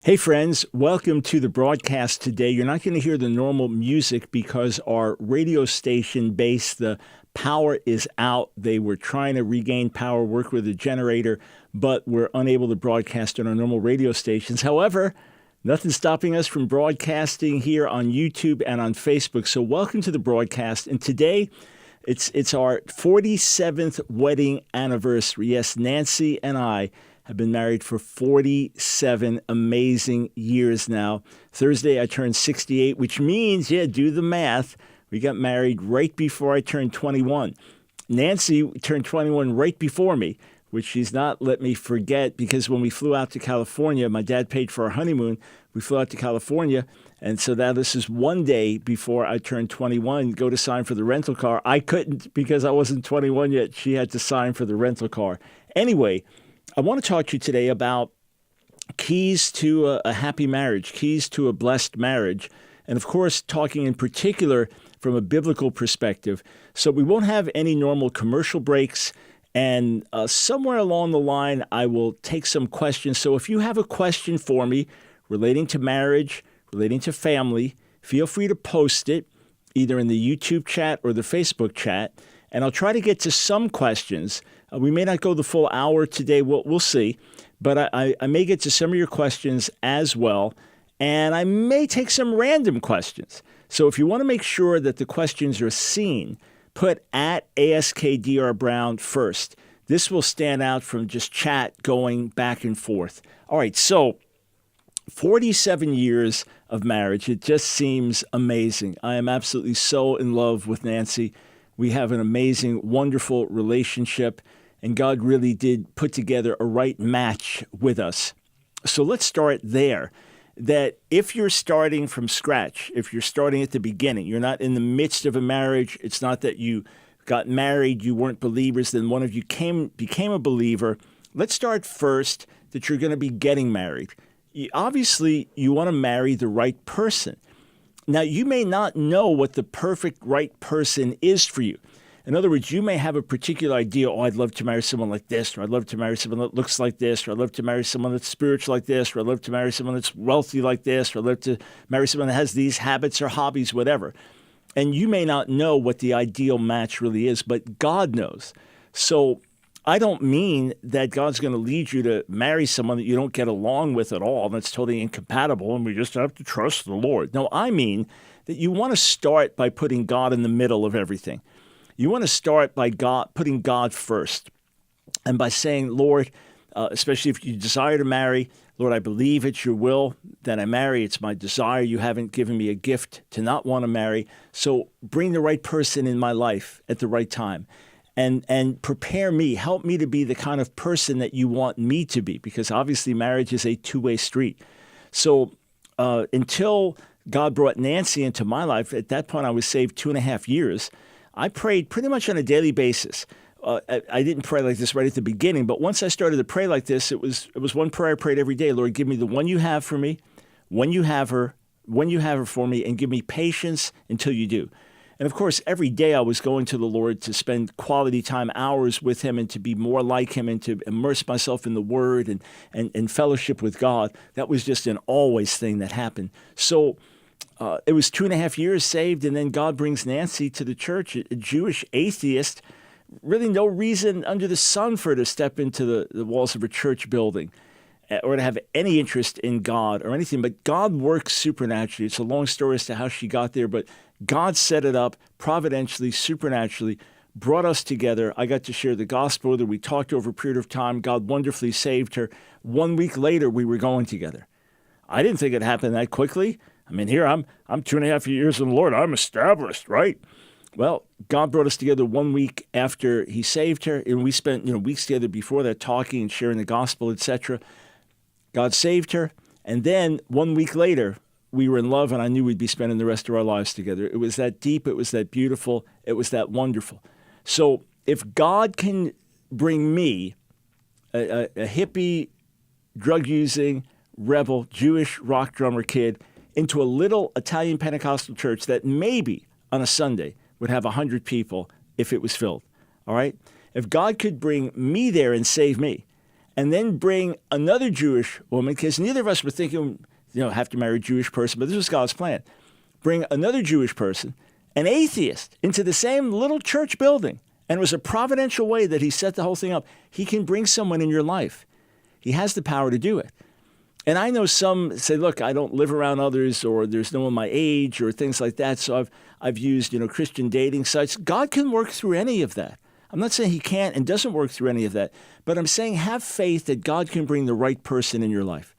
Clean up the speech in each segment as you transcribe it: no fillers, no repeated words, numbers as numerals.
Hey friends, welcome to the broadcast today. You're not going to hear the normal music because our radio station base, the power is out. They were trying to regain power, work with a generator, but we're unable to broadcast on our normal radio stations. However, nothing's stopping us from broadcasting here on YouTube and on Facebook. So welcome to the broadcast. And today, it's our 47th wedding anniversary. Yes, Nancy and I have been married for 47 amazing years now. Thursday, I turned 68, which means, do the math. We got married right before I turned 21. Nancy turned 21 right before me, which she's not let me forget because when we flew out to California, my dad paid for our honeymoon. We flew out to California. And so now this is one day before I turned 21, go to sign for the rental car. I couldn't because I wasn't 21 yet. She had to sign for the rental car. Anyway, I want to talk to you today about keys to a happy marriage, keys to a blessed marriage, and of course, talking in particular from a biblical perspective. So we won't have any normal commercial breaks, and somewhere along the line, I will take some questions. So if you have a question for me relating to marriage, relating to family, feel free to post it either in the YouTube chat or the Facebook chat, and I'll try to get to some questions. We may not go the full hour today. We'll see. But I may get to some of your questions as well. And I may take some random questions. So if you want to make sure that the questions are seen, put at AskDrBrown first. This will stand out from just chat going back and forth. All right, so 47 years of marriage. It just seems amazing. I am absolutely so in love with Nancy. We have an amazing, wonderful relationship. And God really did put together a right match with us. So let's start there. That if you're starting from scratch, if you're starting at the beginning, you're not in the midst of a marriage, it's not that you got married, you weren't believers, then one of you became a believer. Let's start first that you're going to be getting married. Obviously, you want to marry the right person. Now, you may not know what the perfect right person is for you. In other words, you may have a particular idea, I'd love to marry someone like this, or I'd love to marry someone that looks like this, or I'd love to marry someone that's spiritual like this, or I'd love to marry someone that's wealthy like this, or I'd love to marry someone that has these habits or hobbies, whatever. And you may not know what the ideal match really is, but God knows. So I don't mean that God's going to lead you to marry someone that you don't get along with at all, and that's totally incompatible, and we just have to trust the Lord. No, I mean that you want to start by putting God in the middle of everything. You want to start by putting God first and by saying, Lord, especially if you desire to marry, Lord, I believe it's your will that I marry. It's my desire. You haven't given me a gift to not want to marry. So bring the right person in my life at the right time and prepare me. Help me to be the kind of person that you want me to be, because obviously marriage is a two-way street. So until God brought Nancy into my life, at that point I was saved 2.5 years. I prayed pretty much on a daily basis. I didn't pray like this right at the beginning, but once I started to pray like this, it was one prayer I prayed every day. Lord, give me the one you have for me, when you have her for me, and give me patience until you do. And of course, every day I was going to the Lord to spend quality time, hours with him, and to be more like him and to immerse myself in the word and fellowship with God. That was just an always thing that happened. So it was 2.5 years saved, and then God brings Nancy to the church, a Jewish atheist, really no reason under the sun for her to step into the walls of a church building or to have any interest in God or anything. But God works supernaturally. It's a long story as to how she got there, but God set it up providentially, supernaturally, brought us together. I got to share the gospel with her. We talked over a period of time. God wonderfully saved her. 1 week later, we were going together. I didn't think it happened that quickly. I mean, here I'm 2.5 years in the Lord. I'm established, right? Well, God brought us together 1 week after he saved her, and we spent weeks together before that talking and sharing the gospel, etc. God saved her, and then 1 week later, we were in love, and I knew we'd be spending the rest of our lives together. It was that deep. It was that beautiful. It was that wonderful. So if God can bring me, a hippie, drug-using, rebel, Jewish rock drummer kid, into a little Italian Pentecostal church that maybe on a Sunday would have 100 people if it was filled, all right? If God could bring me there and save me, and then bring another Jewish woman, because neither of us were thinking, have to marry a Jewish person, but this was God's plan. Bring another Jewish person, an atheist, into the same little church building. And it was a providential way that he set the whole thing up. He can bring someone in your life. He has the power to do it. And I know some say, look, I don't live around others, or there's no one my age, or things like that. So I've used, Christian dating sites. God can work through any of that. I'm not saying he can't and doesn't work through any of that, but I'm saying have faith that God can bring the right person in your life.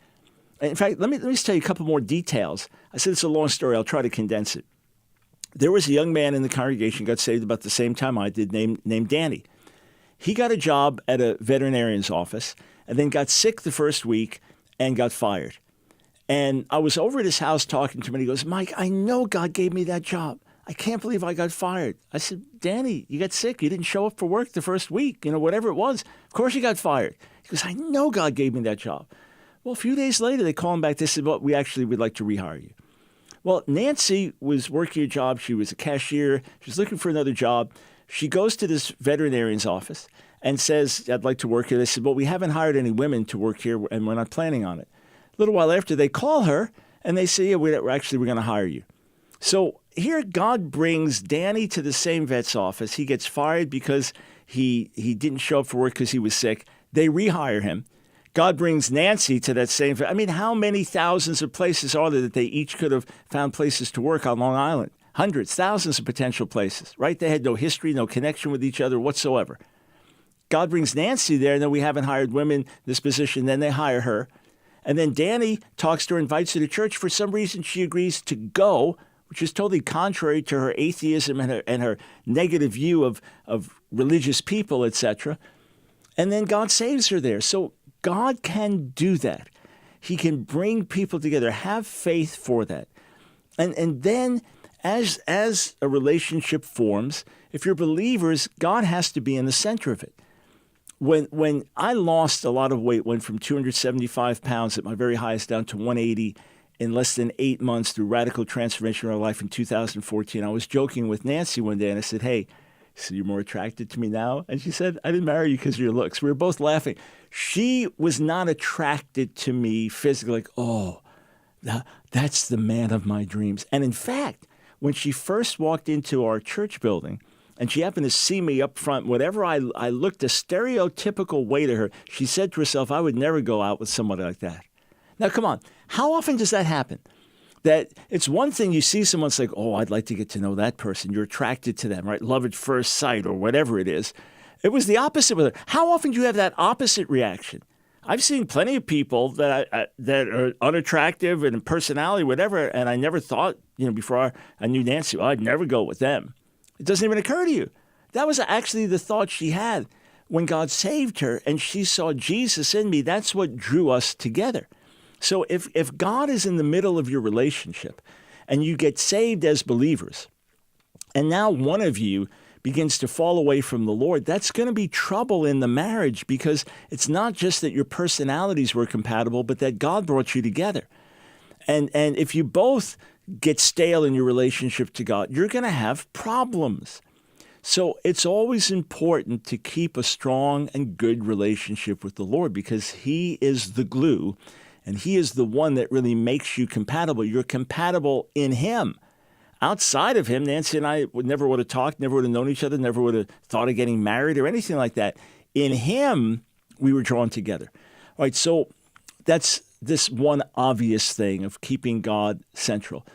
In fact, let me just tell you a couple more details. I said it's a long story. I'll try to condense it. There was a young man in the congregation, got saved about the same time I did, named Danny. He got a job at a veterinarian's office and then got sick the first week and got fired. And I was over at his house talking to him, and he goes, Mike, I know God gave me that job. I can't believe I got fired. I said, Danny, you got sick. You didn't show up for work the first week, whatever it was. Of course you got fired. He goes, I know God gave me that job. Well, a few days later, they call him back. They said, well, we actually would like to rehire you. Well, Nancy was working a job. She was a cashier. She was looking for another job. She goes to this veterinarian's office and says, I'd like to work here. They said, well, we haven't hired any women to work here, and we're not planning on it. A little while after, they call her, and they say, yeah, we're going to hire you. So here God brings Danny to the same vet's office. He gets fired because he didn't show up for work because he was sick. They rehire him. God brings Nancy to that same vet. I mean, how many thousands of places are there that they each could have found places to work on Long Island? Hundreds, thousands of potential places, right? They had no history, no connection with each other whatsoever. God brings Nancy there, and then we haven't hired women in this position. Then they hire her. And then Danny talks to her, invites her to church. For some reason, she agrees to go, which is totally contrary to her atheism and her negative view of religious people, etc. And then God saves her there. So God can do that. He can bring people together. Have faith for that. And then as a relationship forms, if you're believers, God has to be in the center of it. When I lost a lot of weight, went from 275 pounds at my very highest down to 180 in less than 8 months through radical transformation of my life in 2014, I was joking with Nancy one day, and I said, hey, so you're more attracted to me now? And she said, I didn't marry you because of your looks. We were both laughing. She was not attracted to me physically, like, oh, that's the man of my dreams. And in fact, when she first walked into our church building, and she happened to see me up front, whatever I looked a stereotypical way to her, she said to herself, I would never go out with somebody like that. Now, come on. How often does that happen? That it's one thing you see someone's like, oh, I'd like to get to know that person. You're attracted to them, right? Love at first sight or whatever it is. It was the opposite with her. How often do you have that opposite reaction? I've seen plenty of people that are unattractive and personality, whatever, and I never thought, before I knew Nancy, I'd never go with them. It doesn't even occur to you. That was actually the thought she had when God saved her, and she saw Jesus in me. That's what drew us together. So if God is in the middle of your relationship and you get saved as believers, and now one of you begins to fall away from the Lord, that's going to be trouble in the marriage, because it's not just that your personalities were compatible, but that God brought you together. And if you both get stale in your relationship to God, you're going to have problems. So it's always important to keep a strong and good relationship with the Lord, because he is the glue. And he is the one that really makes you compatible. You're compatible in him. Outside of him, Nancy and I never would have talked, never would have known each other, never would have thought of getting married or anything like that. In him, we were drawn together. All right, so that's this one obvious thing of keeping God central.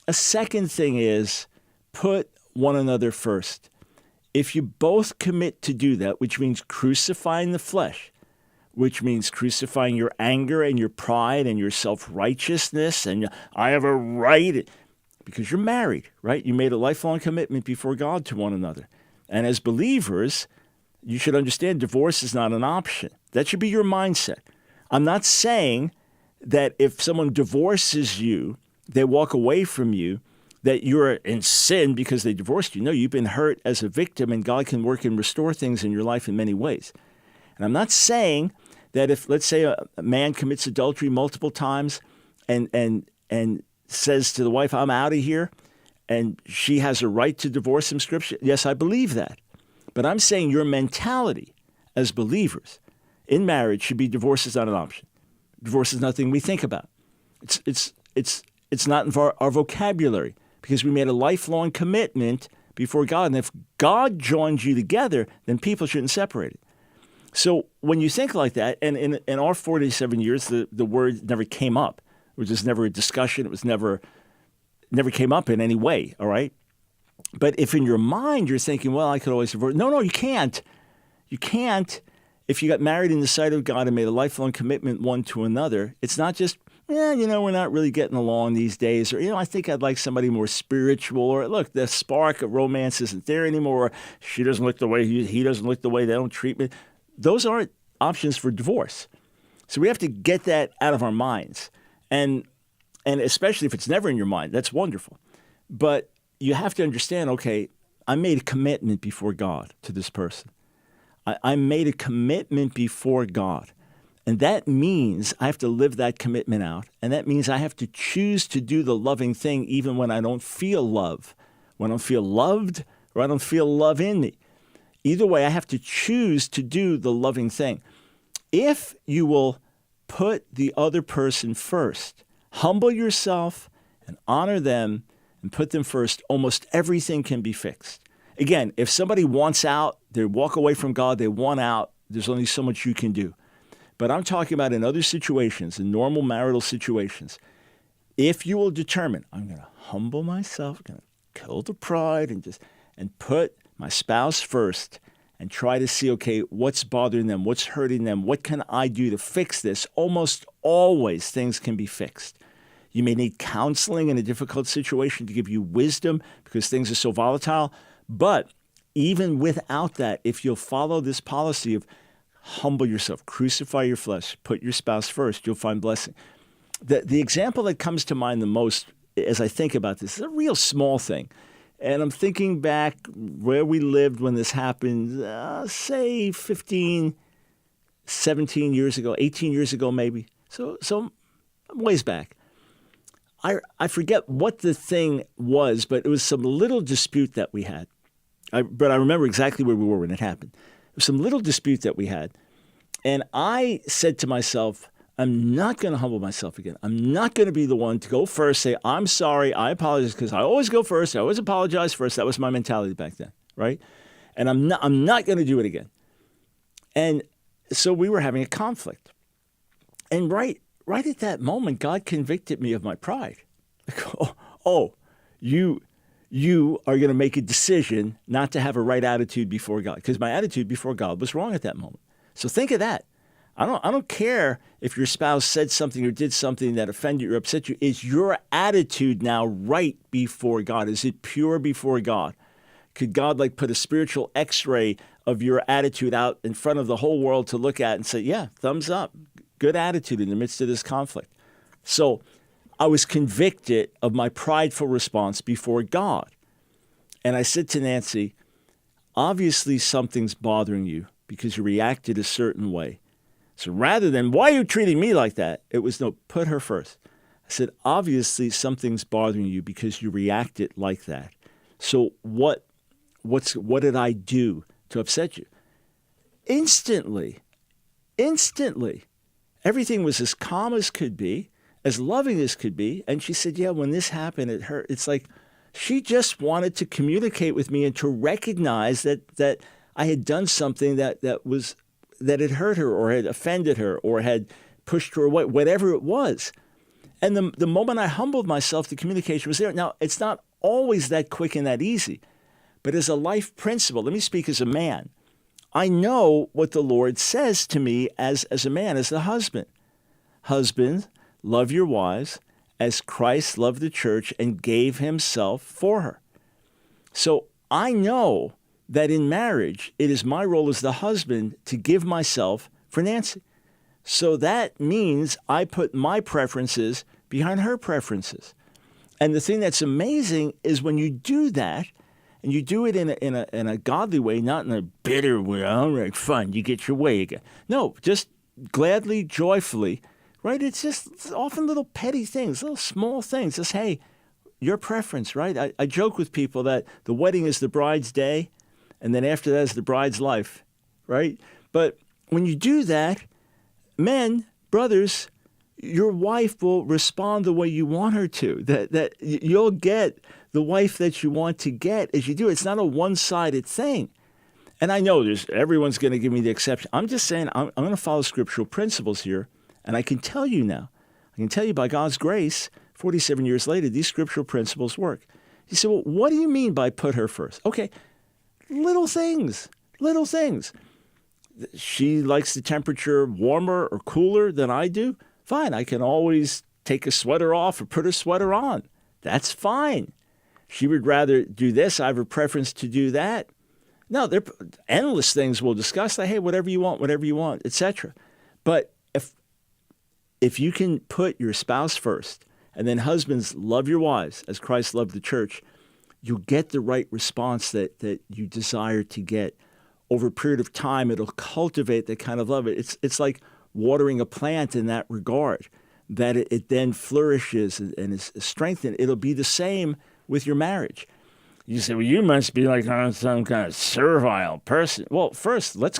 A second thing is put one another first. If you both commit to do that, which means crucifying the flesh, which means crucifying your anger and your pride and your self-righteousness, and I have a right, because you're married, right? You made a lifelong commitment before God to one another. And as believers, you should understand divorce is not an option. That should be your mindset. I'm not saying that if someone divorces you, they walk away from you, that you're in sin because they divorced you. No, you've been hurt as a victim, and God can work and restore things in your life in many ways. And I'm not saying that if, let's say, a man commits adultery multiple times and says to the wife, I'm out of here, and she has a right to divorce him, Scripture. Yes, I believe that. But I'm saying your mentality as believers in marriage should be divorce is not an option. Divorce is nothing we think about. It's not in our vocabulary because we made a lifelong commitment before God. And if God joins you together, then people shouldn't separate it. So when you think like that, and in our 47 years, the word never came up. It was just never a discussion. It was never came up in any way, all right? But if in your mind you're thinking, well, I could always divorce. No, you can't. You can't. If you got married in the sight of God and made a lifelong commitment one to another, it's not just, we're not really getting along these days. Or, I think I'd like somebody more spiritual. Or, look, the spark of romance isn't there anymore. Or, she doesn't look the way, he doesn't look the way, they don't treat me. Those aren't options for divorce. So we have to get that out of our minds. And especially if it's never in your mind, that's wonderful. But you have to understand, okay, I made a commitment before God to this person. I made a commitment before God. And that means I have to live that commitment out. And that means I have to choose to do the loving thing even when I don't feel love, when I don't feel loved, or I don't feel love in me. Either way, I have to choose to do the loving thing. If you will put the other person first, humble yourself and honor them and put them first, almost everything can be fixed. Again, if somebody wants out, they walk away from God, they want out, there's only so much you can do. But I'm talking about in other situations, in normal marital situations, if you will determine, I'm going to humble myself, I'm going to kill the pride and put my spouse first and try to see, okay, what's bothering them, what's hurting them, what can I do to fix this? Almost always things can be fixed. You may need counseling in a difficult situation to give you wisdom because things are so volatile. But even without that, if you'll follow this policy of humble yourself, crucify your flesh, put your spouse first, you'll find blessing. The example that comes to mind the most as I think about this is a real small thing. And I'm thinking back where we lived when this happened, say 15, 17 years ago, 18 years ago maybe. So ways back. I forget what the thing was, but it was some little dispute that we had. But I remember exactly where we were when it happened. It was some little dispute that we had. And I said to myself, I'm not going to humble myself again. I'm not going to be the one to go first, say, I'm sorry, I apologize, because I always go first. I always apologize first. That was my mentality back then, right? And I'm not going to do it again. And so we were having a conflict. And right at that moment, God convicted me of my pride. Like, you are going to make a decision not to have a right attitude before God, because my attitude before God was wrong at that moment. So think of that. I don't care if your spouse said something or did something that offended you or upset you. Is your attitude now right before God? Is it pure before God? Could God put a spiritual x-ray of your attitude out in front of the whole world to look at and say, yeah, thumbs up, good attitude in the midst of this conflict? So I was convicted of my prideful response before God. And I said to Nancy, obviously something's bothering you because you reacted a certain way. So rather than, why are you treating me like that? It was, no, put her first. I said, obviously something's bothering you because you reacted like that. So what did I do to upset you? Instantly, everything was as calm as could be, as loving as could be. And she said, yeah, when this happened, it hurt. It's like she just wanted to communicate with me and to recognize that I had done something that had hurt her or had offended her or had pushed her away, whatever it was. And the moment I humbled myself, the communication was there. Now, it's not always that quick and that easy, but as a life principle, let me speak as a man. I know what the Lord says to me as a man, as the husband. Husbands, love your wives as Christ loved the church and gave himself for her. So I know that in marriage, it is my role as the husband to give myself for Nancy. So that means I put my preferences behind her preferences. And the thing that's amazing is when you do that, and you do it in a godly way, not in a bitter way, all right, fun, you get your way again. No, just gladly, joyfully, right? It's just often little petty things, little small things. Just, hey, your preference, right? I joke with people that the wedding is the bride's day, and then after that is the bride's life, right? But when you do that, men, brothers, your wife will respond the way you want her to. That you'll get the wife that you want to get as you do. It's not a one-sided thing. And I know everyone's going to give me the exception. I'm just saying I'm going to follow scriptural principles here. And I can tell you now, by God's grace, 47 years later, these scriptural principles work. You say, well, what do you mean by put her first? Okay, little things. She likes the temperature warmer or cooler than I do. Fine, I can always take a sweater off or put a sweater on. That's fine. She would rather do this. I have a preference to do that. No, there are endless things we'll discuss. Like, hey, whatever you want, etc. But if you can put your spouse first, and then husbands, love your wives as Christ loved the church, you'll get the right response that you desire to get. Over a period of time, it'll cultivate that kind of love. It's like watering a plant in that regard, that it then flourishes and is strengthened. It'll be the same with your marriage. You say, well, you must be like some kind of servile person. Well, first, let's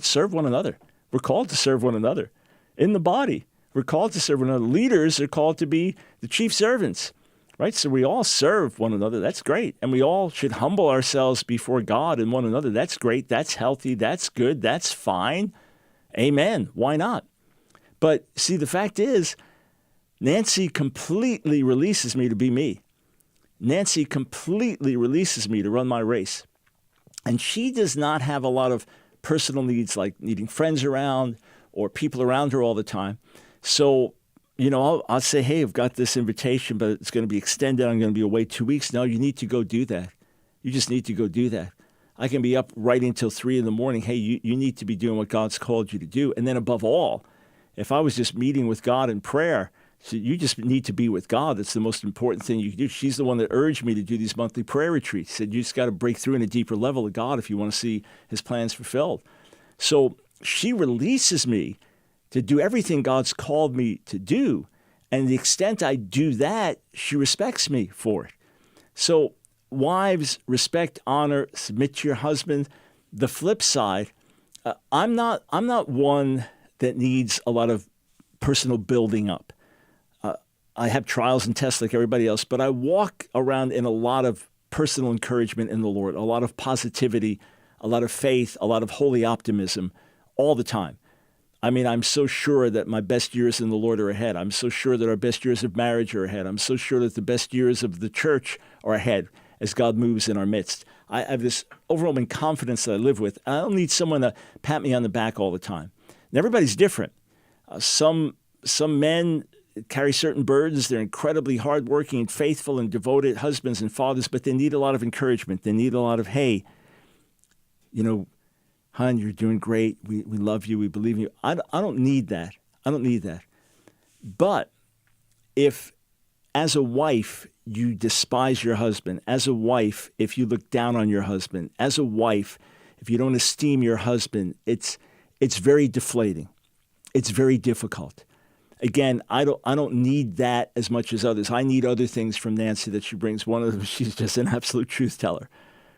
serve one another. We're called to serve one another in the body. We're called to serve one another. Leaders are called to be the chief servants, right? So we all serve one another. That's great. And we all should humble ourselves before God and one another. That's great. That's healthy. That's good. That's fine. Amen. Why not? But see, the fact is, Nancy completely releases me to be me. Nancy completely releases me to run my race. And she does not have a lot of personal needs like needing friends around or people around her all the time. So, I'll say, hey, I've got this invitation, but it's going to be extended. I'm going to be away 2 weeks. No, you need to go do that. You just need to go do that. I can be up writing till 3 a.m. Hey, you need to be doing what God's called you to do. And then above all, if I was just meeting with God in prayer, so you just need to be with God. That's the most important thing you can do. She's the one that urged me to do these monthly prayer retreats. She said, you just got to break through in a deeper level of God if you want to see his plans fulfilled. So she releases me to do everything God's called me to do. And the extent I do that, she respects me for it. So wives, respect, honor, submit to your husband. The flip side, I'm not one that needs a lot of personal building up. I have trials and tests like everybody else, but I walk around in a lot of personal encouragement in the Lord, a lot of positivity, a lot of faith, a lot of holy optimism all the time. I mean, I'm so sure that my best years in the Lord are ahead. I'm so sure that our best years of marriage are ahead. I'm so sure that the best years of the church are ahead as God moves in our midst. I have this overwhelming confidence that I live with. I don't need someone to pat me on the back all the time. And everybody's different. Some men carry certain burdens. They're incredibly hardworking and faithful and devoted husbands and fathers, but they need a lot of encouragement. They need a lot of, hey, hon, you're doing great. We love you. We believe in you. I don't need that. I don't need that. But if, as a wife, you despise your husband, as a wife, if you look down on your husband, as a wife, if you don't esteem your husband, it's very deflating. It's very difficult. Again, I don't need that as much as others. I need other things from Nancy that she brings. One of them, she's just an absolute truth teller.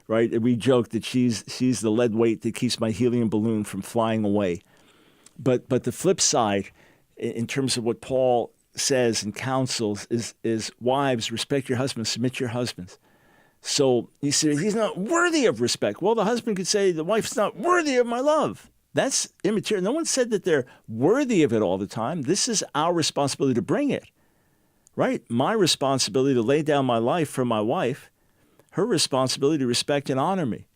Right? We joke that she's the lead weight that keeps my helium balloon from flying away. But the flip side, in terms of what Paul says and counsels, is wives, respect your husbands, submit to your husbands. So you say, he's not worthy of respect. Well, the husband could say, the wife's not worthy of my love. That's immaterial. No one said that they're worthy of it all the time. This is our responsibility to bring it. Right? My responsibility to lay down my life for my wife. Her responsibility to respect and honor me.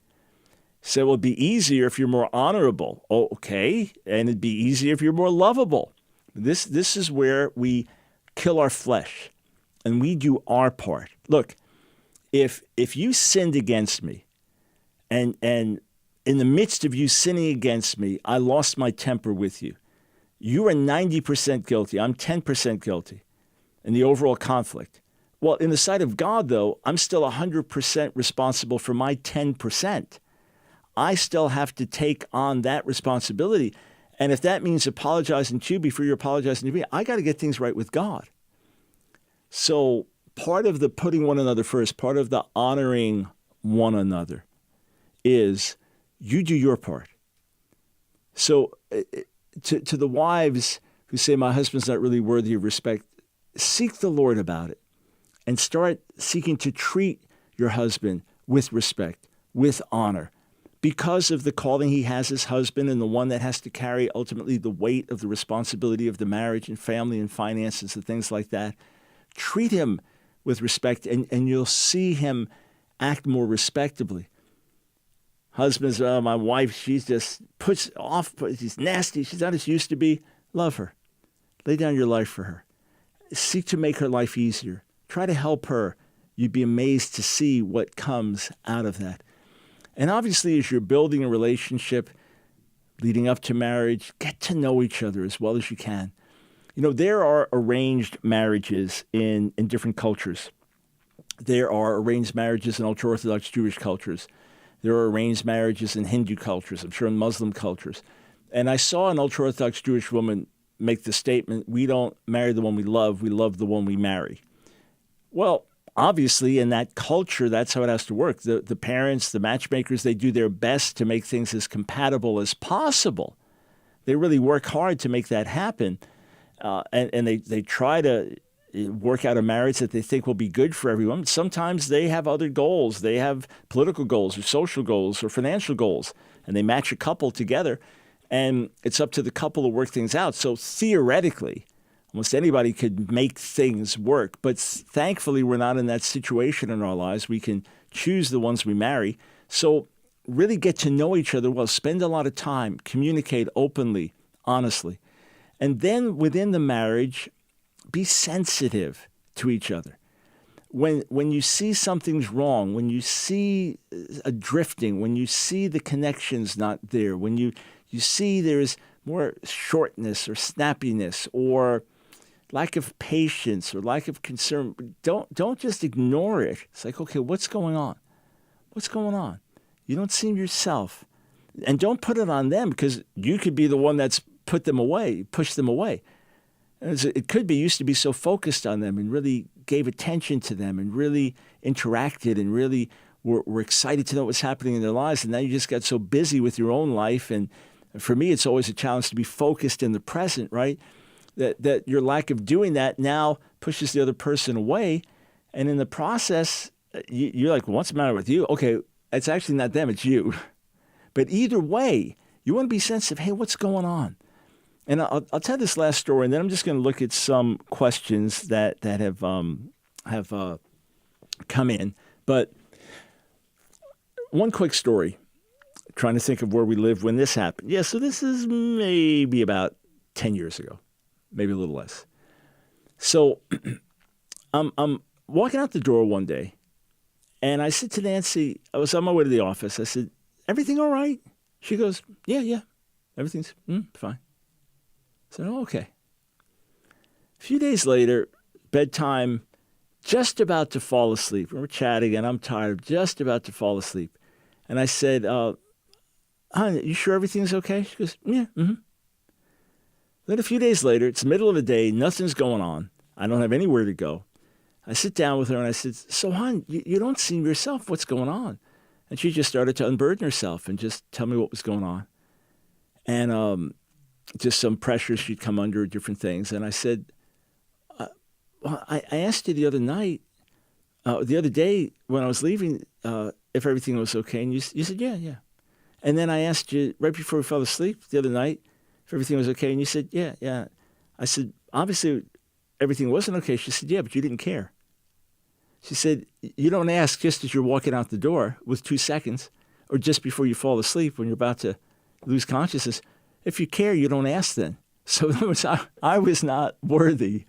So it would be easier if you're more honorable. Oh, okay. And it'd be easier if you're more lovable. This is where we kill our flesh and we do our part. Look, if you sinned against me and in the midst of you sinning against me, I lost my temper with you. You are 90% guilty. I'm 10% guilty in the overall conflict. Well, in the sight of God, though, I'm still 100% responsible for my 10%. I still have to take on that responsibility. And if that means apologizing to you before you're apologizing to me, I got to get things right with God. So part of the putting one another first, part of the honoring one another is you do your part. So to the wives who say, my husband's not really worthy of respect, seek the Lord about it and start seeking to treat your husband with respect, with honor, because of the calling he has as husband and the one that has to carry ultimately the weight of the responsibility of the marriage and family and finances and things like that. Treat him with respect, and you'll see him act more respectably. Husbands, my wife, she's just puts off, she's nasty, she's not as she used to be. Love her. Lay down your life for her. Seek to make her life easier. Try to help her. You'd be amazed to see what comes out of that. And obviously, as you're building a relationship leading up to marriage, get to know each other as well as you can. You know, there are arranged marriages in different cultures. There are arranged marriages in ultra-Orthodox Jewish cultures. There are arranged marriages in Hindu cultures, I'm sure in Muslim cultures. And I saw an ultra-Orthodox Jewish woman make the statement, we don't marry the one we love the one we marry. Well, obviously, in that culture, that's how it has to work. The parents, the matchmakers, they do their best to make things as compatible as possible. They really work hard to make that happen. And they try to work out a marriage that they think will be good for everyone. Sometimes they have other goals. They have political goals or social goals or financial goals, and they match a couple together. And it's up to the couple to work things out. So theoretically, almost anybody could make things work. But thankfully, we're not in that situation in our lives. We can choose the ones we marry. So really get to know each other well. Spend a lot of time. Communicate openly, honestly. And then within the marriage, be sensitive to each other. When you see something's wrong, when you see a drifting, when you see the connection's not there, when you see there's more shortness or snappiness or lack of patience or lack of concern, don't just ignore it. It's like, okay, what's going on? What's going on? You don't seem yourself. And don't put it on them, because you could be the one that's put them away, pushed them away. It could be you used to be so focused on them and really gave attention to them and really interacted and really were excited to know what was happening in their lives. And now you just got so busy with your own life. And for me, it's always a challenge to be focused in the present, right? That your lack of doing that now pushes the other person away. And in the process, you're like, well, what's the matter with you? Okay, it's actually not them, it's you. But either way, you want to be sensitive. Hey, what's going on? And I'll tell this last story, and then I'm just going to look at some questions that have come in. But one quick story, trying to think of where we lived when this happened. Yeah, so this is maybe about 10 years ago, maybe a little less. So I'm walking out the door one day, and I said to Nancy, I was on my way to the office. I said, everything all right? She goes, yeah, everything's fine. I said, oh, okay. A few days later, bedtime, just about to fall asleep. We're chatting, and I'm tired, just about to fall asleep. And I said, honey, you sure everything's okay? She goes, yeah, mm-hmm. Then a few days later, it's the middle of the day, nothing's going on. I don't have anywhere to go. I sit down with her, and I said, so, hon, you don't seem yourself. What's going on? And she just started to unburden herself and just tell me what was going on. And just some pressures she'd come under, different things. And I said, well, I asked you the other day when I was leaving, if everything was okay. And you said, yeah. And then I asked you right before we fell asleep the other night if everything was okay. And you said, yeah. I said, obviously everything wasn't okay. She said, yeah, but you didn't care. She said, you don't ask just as you're walking out the door with 2 seconds or just before you fall asleep when you're about to lose consciousness. If you care, you don't ask then. So in other words, I was not worthy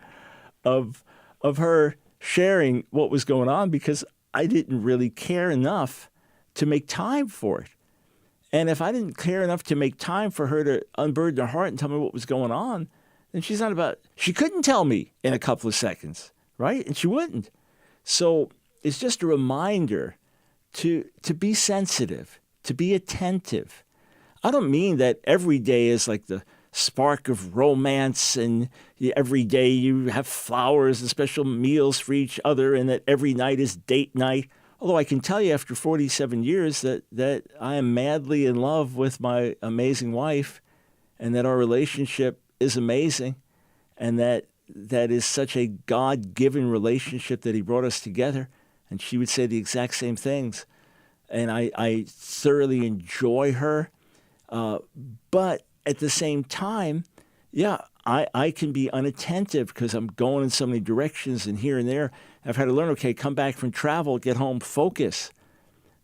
of her sharing what was going on because I didn't really care enough to make time for it. And if I didn't care enough to make time for her to unburden her heart and tell me what was going on, then she couldn't tell me in a couple of seconds, right? And she wouldn't. So it's just a reminder to be sensitive, to be attentive. I don't mean that every day is like the spark of romance and every day you have flowers and special meals for each other and that every night is date night. Although I can tell you after 47 years that I am madly in love with my amazing wife and that our relationship is amazing, and that is such a God-given relationship that he brought us together. And she would say the exact same things. And I thoroughly enjoy her. But at the same time, yeah, I can be unattentive because I'm going in so many directions and here and there. I've had to learn, okay, come back from travel, get home, focus.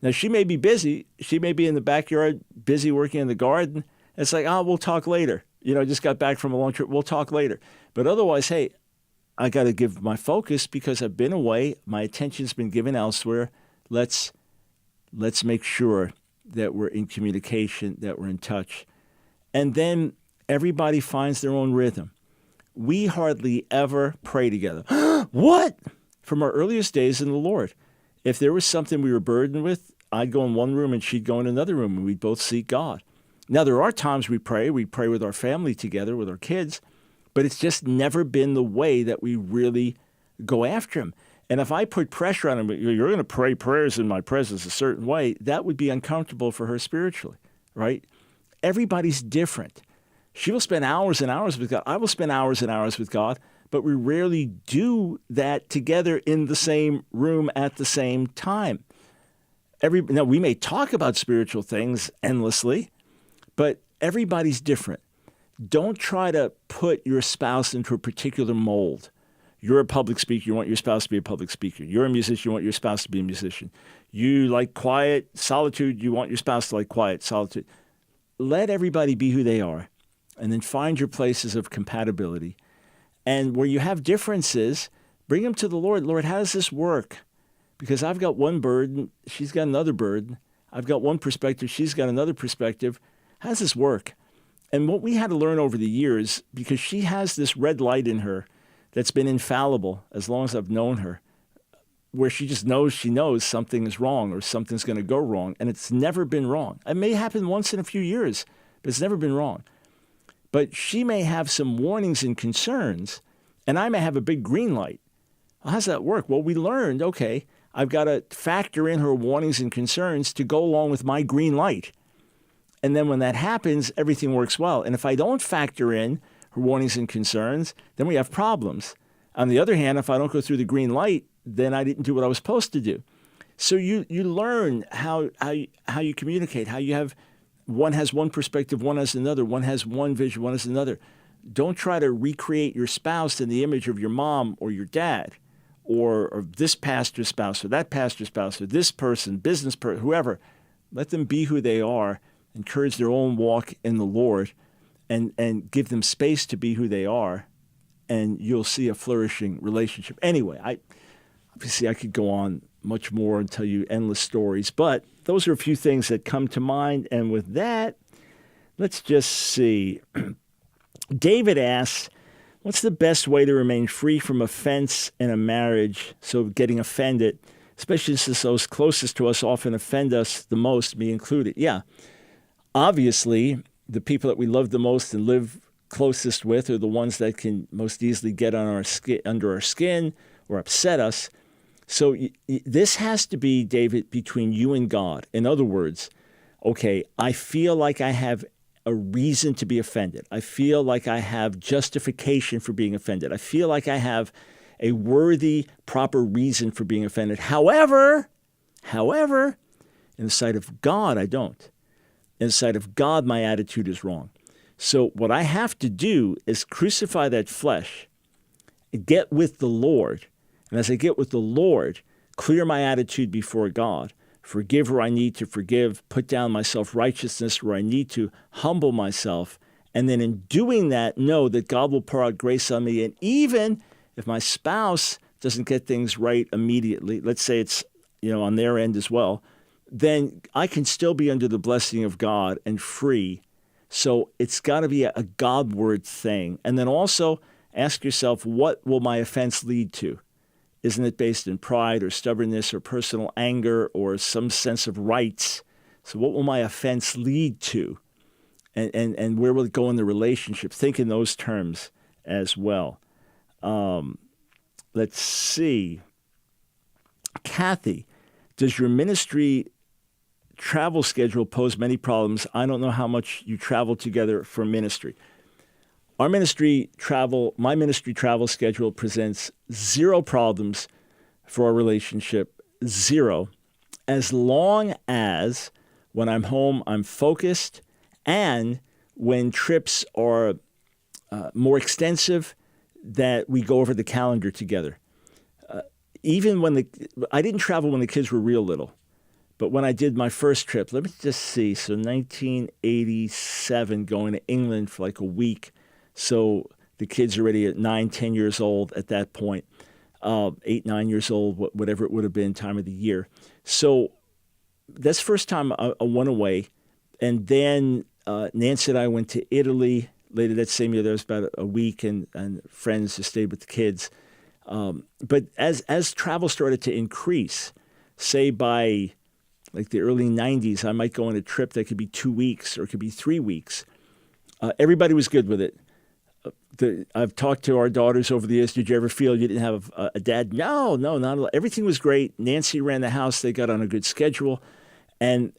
Now, she may be busy. She may be in the backyard, busy working in the garden. It's like, we'll talk later. I just got back from a long trip. We'll talk later. But otherwise, hey, I got to give my focus because I've been away. My attention's been given elsewhere. Let's make sure that we're in communication, that we're in touch. And then everybody finds their own rhythm. We hardly ever pray together. What? From our earliest days in the Lord. If there was something we were burdened with, I'd go in one room and she'd go in another room, and we'd both seek God. Now, there are times we pray with our family together, with our kids, but it's just never been the way that we really go after him. And if I put pressure on him, you're going to pray prayers in my presence a certain way, that would be uncomfortable for her spiritually, right? Everybody's different. She will spend hours and hours with God. I will spend hours and hours with God, but we rarely do that together in the same room at the same time. Now, we may talk about spiritual things endlessly, but everybody's different. Don't try to put your spouse into a particular mold. You're a public speaker. You want your spouse to be a public speaker. You're a musician. You want your spouse to be a musician. You like quiet solitude. You want your spouse to like quiet solitude. Let everybody be who they are, and then find your places of compatibility. And where you have differences, bring them to the Lord. Lord, how does this work? Because I've got one burden. She's got another burden. I've got one perspective. She's got another perspective. How does this work? And what we had to learn over the years, because she has this red light in her that's been infallible as long as I've known her, where she just knows she knows something is wrong or something's going to go wrong, and it's never been wrong. It may happen once in a few years, but it's never been wrong. But she may have some warnings and concerns, and I may have a big green light. Well, how does that work? Well, we learned, okay, I've got to factor in her warnings and concerns to go along with my green light. And then when that happens, everything works well. And if I don't factor in her warnings and concerns, then we have problems. On the other hand, if I don't go through the green light, then I didn't do what I was supposed to do. So you learn how you communicate, how you have, one has one perspective, one has another, one has one vision, one has another. Don't try to recreate your spouse in the image of your mom or your dad or this pastor's spouse or that pastor's spouse or this person, business person, whoever. Let them be who they are. Encourage their own walk in the Lord, and give them space to be who they are, and you'll see a flourishing relationship. Anyway, I could go on much more and tell you endless stories, but those are a few things that come to mind. And with that, let's just see. David asks, what's the best way to remain free from offense in a marriage? So getting offended, especially since those closest to us often offend us the most, me included. Yeah. Obviously, the people that we love the most and live closest with are the ones that can most easily get on our under our skin or upset us. So this has to be, David, between you and God. In other words, okay, I feel like I have a reason to be offended. I feel like I have justification for being offended. I feel like I have a worthy, proper reason for being offended. However, in the sight of God, I don't. In the sight of God, my attitude is wrong. So what I have to do is crucify that flesh, get with the Lord. And as I get with the Lord, clear my attitude before God, forgive where I need to forgive, put down my self-righteousness where I need to, humble myself. And then in doing that, know that God will pour out grace on me. And even if my spouse doesn't get things right immediately, let's say it's on their end as well, then I can still be under the blessing of God and free. So it's got to be a Godward thing. And then also ask yourself, what will my offense lead to? Isn't it based in pride or stubbornness or personal anger or some sense of rights? So what will my offense lead to? And where will it go in the relationship? Think in those terms as well. Let's see. Kathy, does your ministry travel schedule posed many problems. I don't know how much you travel together for ministry. My ministry travel schedule presents zero problems for our relationship, zero, as long as when I'm home, I'm focused, and when trips are more extensive, that we go over the calendar together. Even when I didn't travel when the kids were real little, but when I did my first trip, let me just see. So 1987, going to England for like a week. So the kids are already at 9, 10 years old at that point, 8, 9 years old, whatever it would have been, time of the year. So that's the first time I went away. And then Nancy and I went to Italy later that same year. There was about a week and friends who stayed with the kids. But as travel started to increase, say by like the early 90s, I might go on a trip that could be 2 weeks or it could be 3 weeks. Everybody was good with it. I've talked to our daughters over the years. Did you ever feel you didn't have a dad? No, not at all. Everything was great. Nancy ran the house. They got on a good schedule, and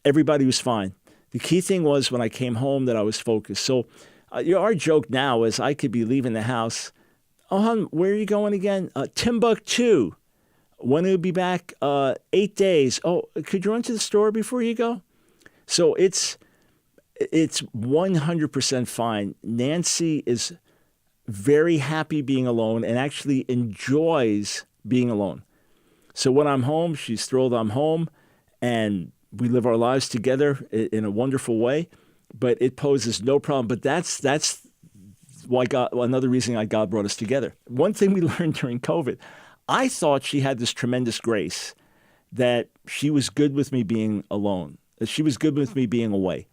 everybody was fine. The key thing was when I came home that I was focused. So our joke now is I could be leaving the house. Oh, hon, where are you going again? Timbuktu. When will you be back? 8 days. Oh, could you run to the store before you go? So it's 100% fine. Nancy is very happy being alone and actually enjoys being alone. So when I'm home, she's thrilled I'm home, and we live our lives together in a wonderful way. But it poses no problem. But that's why another reason God brought us together. One thing we learned during COVID, I thought she had this tremendous grace that she was good with me being alone, that she was good with me being away.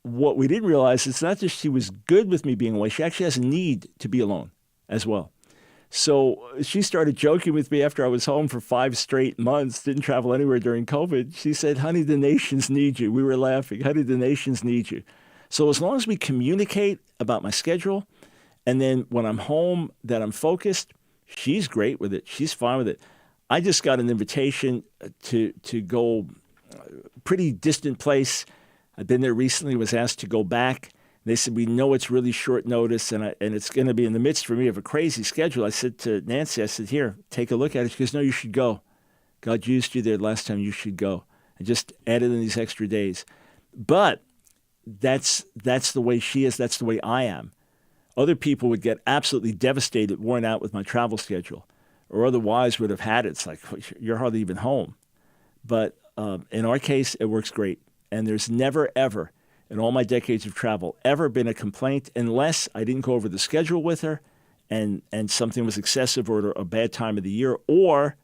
What we didn't realize is not just she was good with me being away, she actually has a need to be alone as well. So she started joking with me after I was home for 5 straight months, didn't travel anywhere during COVID. She said, honey, the nations need you. We were laughing. Honey, the nations need you. So as long as we communicate about my schedule, and then when I'm home that I'm focused, she's great with it. She's fine with it. I just got an invitation to go a pretty distant place. I've been there recently, was asked to go back. They said, we know it's really short notice, and it's going to be in the midst for me of a crazy schedule. I said to Nancy, I said, here, take a look at it. She goes, no, you should go. God used you there last time. You should go. I just added in these extra days. But that's the way she is. That's the way I am. Other people would get absolutely devastated, worn out with my travel schedule, or otherwise would have had it. It's like, you're hardly even home. But in our case, it works great. And there's never, ever, in all my decades of travel, ever been a complaint unless I didn't go over the schedule with her and something was excessive or a bad time of the year, or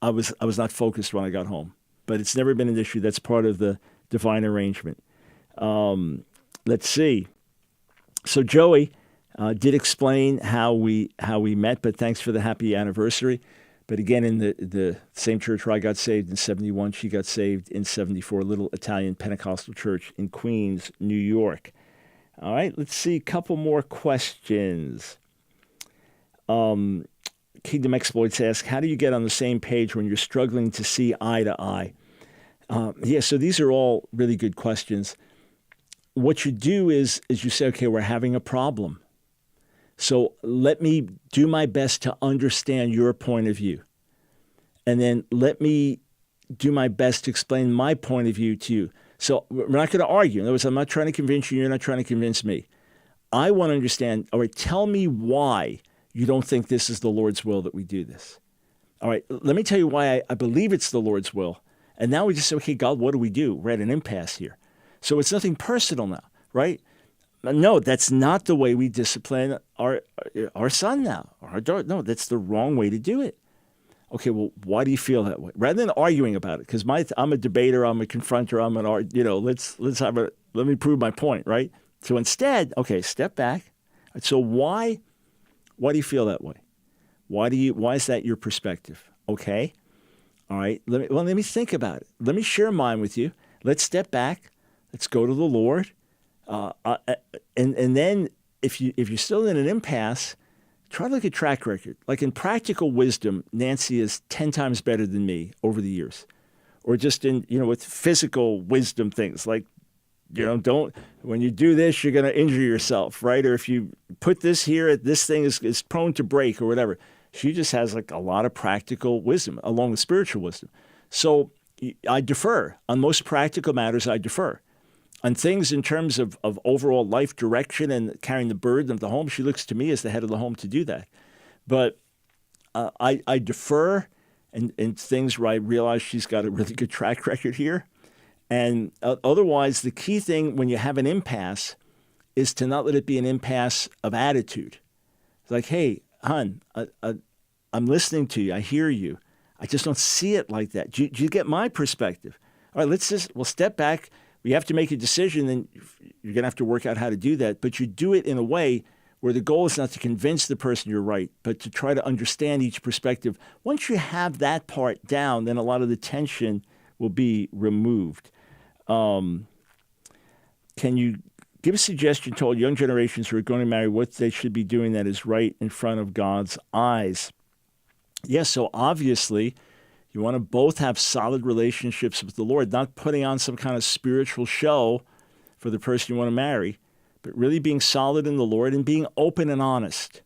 I was not focused when I got home. But it's never been an issue. That's part of the divine arrangement. Let's see. So Joey did explain how we met, but thanks for the happy anniversary. But again, in the same church where I got saved in 71, she got saved in 74, little Italian Pentecostal church in Queens, New York. All right, let's see, a couple more questions. Kingdom Exploits asks, how do you get on the same page when you're struggling to see eye to eye? So these are all really good questions. What you do is you say, okay, we're having a problem. So let me do my best to understand your point of view. And then let me do my best to explain my point of view to you. So we're not going to argue. In other words, I'm not trying to convince you. You're not trying to convince me. I want to understand, all right, tell me why you don't think this is the Lord's will that we do this. All right, let me tell you why I believe it's the Lord's will. And now we just say, okay, God, what do we do? We're at an impasse here. So it's nothing personal now, right? No, that's not the way we discipline our son now, or our daughter. No, that's the wrong way to do it. Okay, well, why do you feel that way? Rather than arguing about it, because I'm a debater, I'm a confronter, let me prove my point, right? So instead, okay, step back. So why do you feel that way? Why is that your perspective? Okay, all right. Let me think about it. Let me share mine with you. Let's step back. Let's go to the Lord. And then if you're still in an impasse, try to look at track record. Like in practical wisdom, Nancy is 10 times better than me over the years. or just in, with physical wisdom things like, when you do this, you're going to injure yourself, right? Or if you put this here, this thing is prone to break or whatever. She just has like a lot of practical wisdom along with spiritual wisdom. So I defer. On most practical matters, I defer. On things in terms of overall life direction and carrying the burden of the home, she looks to me as the head of the home to do that. But I defer in things where I realize she's got a really good track record here. And otherwise, the key thing when you have an impasse is to not let it be an impasse of attitude. It's like, hey, hon, I'm listening to you. I hear you. I just don't see it like that. Do you get my perspective? All right, we'll step back. We have to make a decision, and you're going to have to work out how to do that. But you do it in a way where the goal is not to convince the person you're right, but to try to understand each perspective. Once you have that part down, then a lot of the tension will be removed. Can you give a suggestion to all young generations who are going to marry what they should be doing that is right in front of God's eyes? Yes, so obviously you want to both have solid relationships with the Lord, not putting on some kind of spiritual show for the person you want to marry, but really being solid in the Lord and being open and honest.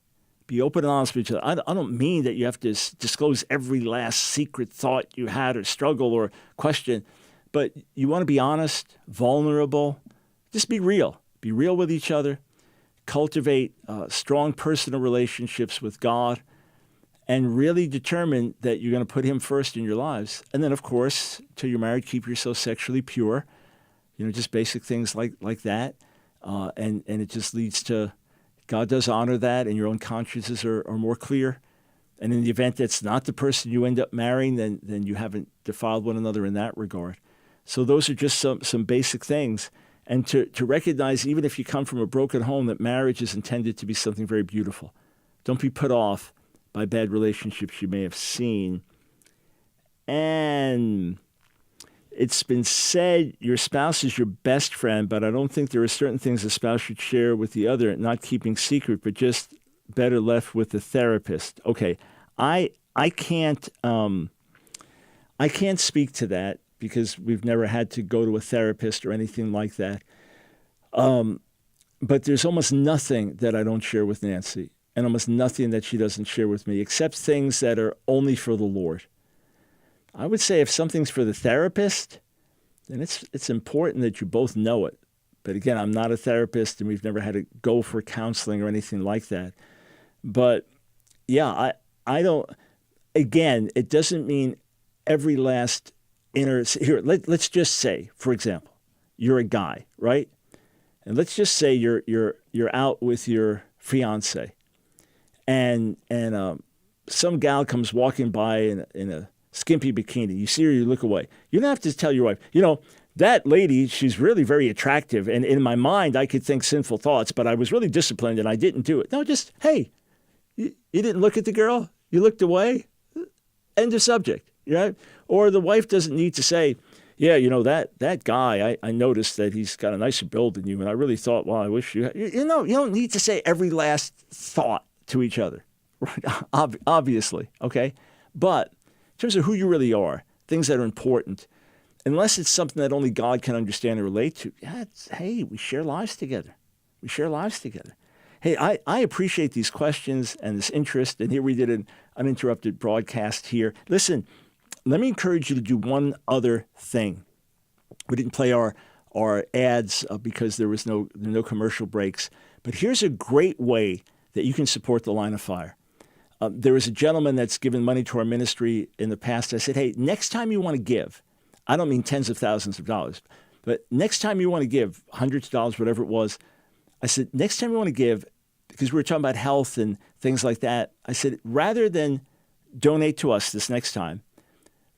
Be open and honest with each other. I don't mean that you have to disclose every last secret thought you had or struggle or question, but you want to be honest, vulnerable. Just be real. Be real with each other. Cultivate strong personal relationships with God and really determine that you're going to put him first in your lives. And then, of course, till you're married, keep yourself sexually pure. Just basic things like that. And it just leads to God does honor that, and your own consciences are more clear. And in the event that's not the person you end up marrying, then you haven't defiled one another in that regard. So those are just some basic things. And to recognize, even if you come from a broken home, that marriage is intended to be something very beautiful. Don't be put off by bad relationships you may have seen. And it's been said your spouse is your best friend, but I don't think there are certain things a spouse should share with the other, not keeping secret, but just better left with the therapist. Okay, I can't speak to that because we've never had to go to a therapist or anything like that. But there's almost nothing that I don't share with Nancy, and almost nothing that she doesn't share with me, except things that are only for the Lord. I would say if something's for the therapist, then it's important that you both know it. But again, I'm not a therapist, and we've never had to go for counseling or anything like that. But yeah, I don't. Again, it doesn't mean every last inner. Here, let's just say, for example, you're a guy, right? And let's just say you're out with your fiance, and some gal comes walking by in a skimpy bikini. You see her, you look away. You don't have to tell your wife, that lady, she's really very attractive. And in my mind, I could think sinful thoughts, but I was really disciplined and I didn't do it. No, just, hey, you didn't look at the girl. You looked away. End of subject, right? Or the wife doesn't need to say, yeah, that guy, I noticed that he's got a nicer build than you. And I really thought, well, I wish you had. You don't need to say every last thought to each other, right? Obviously, okay? But in terms of who you really are, things that are important, unless it's something that only God can understand and relate to, hey, we share lives together. We share lives together. Hey, I appreciate these questions and this interest, and here we did an uninterrupted broadcast here. Listen, let me encourage you to do one other thing. We didn't play our ads because there was no commercial breaks, but here's a great way that you can support the Line of Fire. There was a gentleman that's given money to our ministry in the past. I said, hey, next time you want to give, I don't mean tens of thousands of dollars, but next time you want to give hundreds of dollars, whatever it was, I said, next time you want to give, because we were talking about health and things like that, I said, rather than donate to us this next time,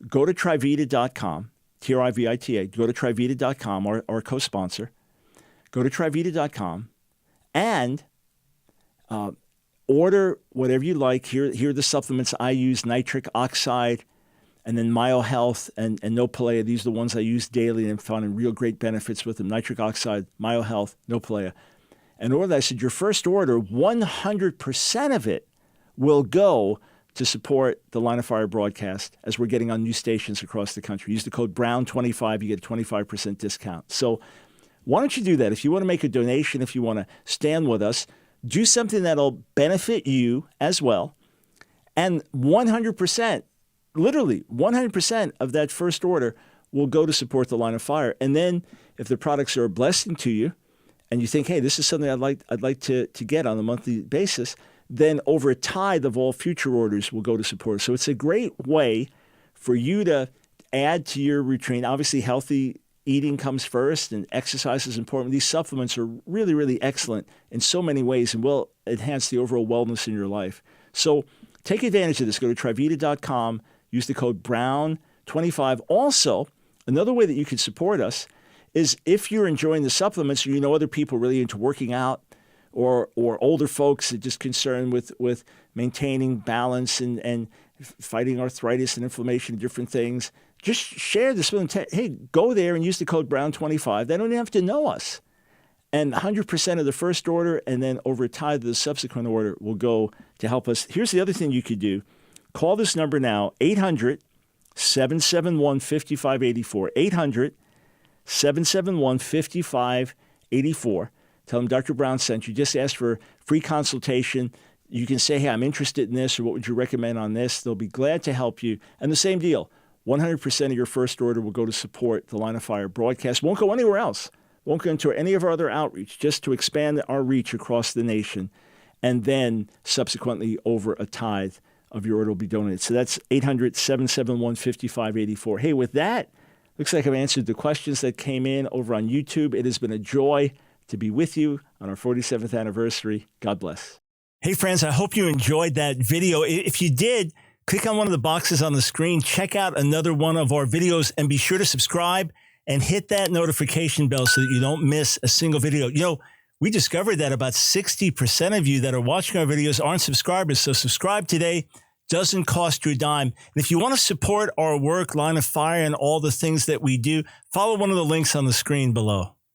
go to Trivita.com, Trivita, go to Trivita.com, our co-sponsor. Go to Trivita.com and order whatever you like. Here are the supplements I use: nitric oxide, and then MyoHealth and Nopalea. These are the ones I use daily and found real great benefits with them: nitric oxide, MyoHealth, Nopalea. And order that. I said, your first order, 100% of it will go to support the Line of Fire broadcast as we're getting on new stations across the country. Use the code BROWN25, you get a 25% discount. So why don't you do that? If you want to make a donation, if you want to stand with us, do something that'll benefit you as well. And 100%, literally 100% of that first order will go to support the Line of Fire. And then if the products are a blessing to you and you think, hey, this is something I'd like to get on a monthly basis, then over a tithe of all future orders will go to support. So it's a great way for you to add to your routine. Obviously, healthy eating comes first and exercise is important. These supplements are really, really excellent in so many ways and will enhance the overall wellness in your life. So take advantage of this. Go to Trivita.com, use the code BROWN25. Also, another way that you can support us is if you're enjoying the supplements or you know other people really into working out, or older folks that are just concerned with maintaining balance and fighting arthritis and inflammation and different things, just share this with them. Hey, go there and use the code BROWN25. They don't even have to know us. And 100% of the first order and then over a tithe of the subsequent order will go to help us. Here's the other thing you could do. Call this number now, 800-771-5584. 800-771-5584. Tell them Dr. Brown sent you. Just ask for a free consultation. You can say, hey, I'm interested in this, or what would you recommend on this? They'll be glad to help you. And the same deal, 100% of your first order will go to support the Line of Fire broadcast. Won't go anywhere else. Won't go into any of our other outreach, just to expand our reach across the nation. And then subsequently over a tithe of your order will be donated. So that's 800-771-5584. Hey, with that, looks like I've answered the questions that came in over on YouTube. It has been a joy to be with you on our 47th anniversary. God bless. Hey, friends, I hope you enjoyed that video. If you did, click on one of the boxes on the screen, check out another one of our videos, and be sure to subscribe and hit that notification bell so that you don't miss a single video. You know, we discovered that about 60% of you that are watching our videos aren't subscribers. So subscribe today. Doesn't cost you a dime. And if you want to support our work, Line of Fire, and all the things that we do, follow one of the links on the screen below.